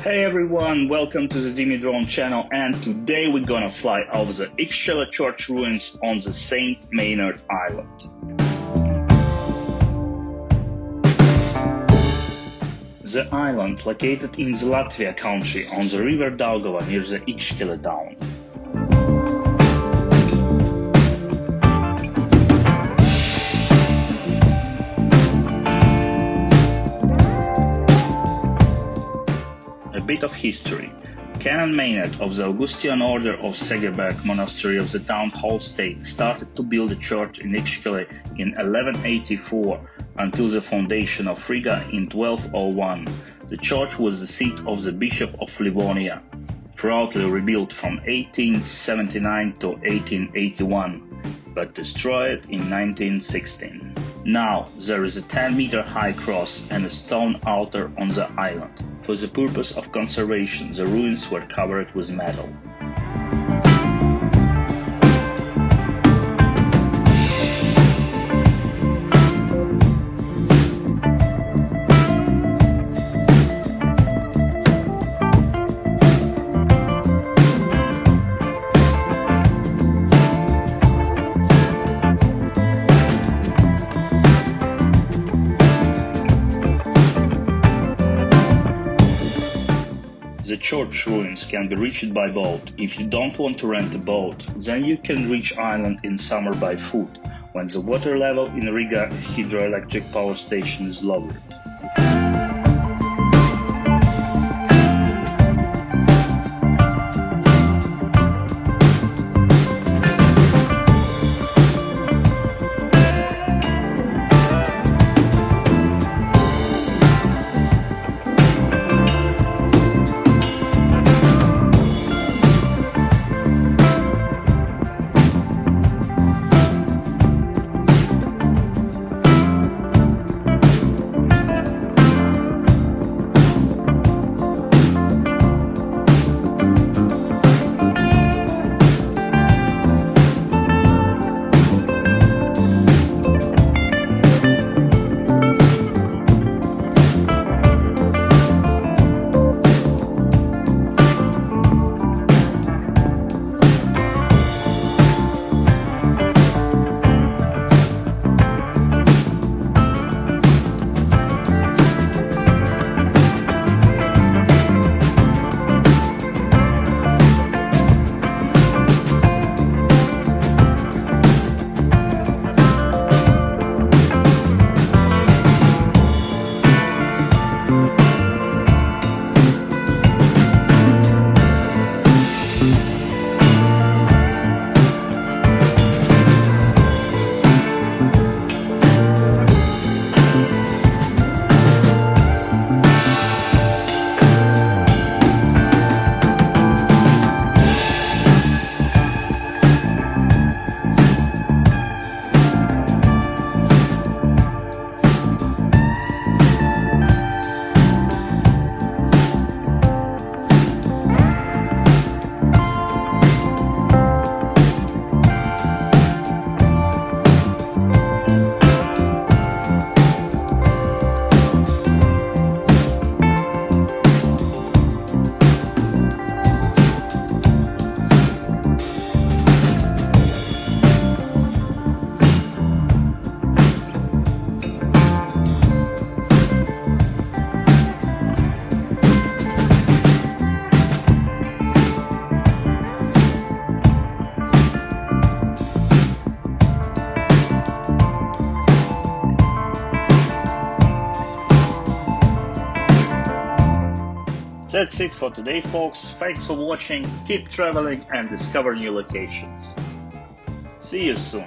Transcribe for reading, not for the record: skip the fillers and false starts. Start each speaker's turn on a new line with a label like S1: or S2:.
S1: Hey everyone, welcome to the dimidrone channel, and today we're gonna fly over the Ikšķile church ruins on the St. Meinhard island. The island located in the Latvia country on the river Daugava near the Ikšķile town. A bit of history. Canon Meinhard of the Augustinian order of Segeberg monastery of the town Holstein started to build a church in Ikšķile in 1184 until the foundation of Riga in 1201. The church was the seat of the Bishop of Livonian, proudly rebuilt from 1879 to 1881, but destroyed in 1916. Now there is a 10-meter high cross and a stone altar on the island. For the purpose of conservation, the ruins were covered with metal. The church ruins can be reached by boat. If you don't want to rent a boat, then you can reach island in summer by foot, when the water level in Riga hydroelectric power station is lowered. That's it for today, folks. Thanks for watching, keep traveling and discover new locations. See you soon.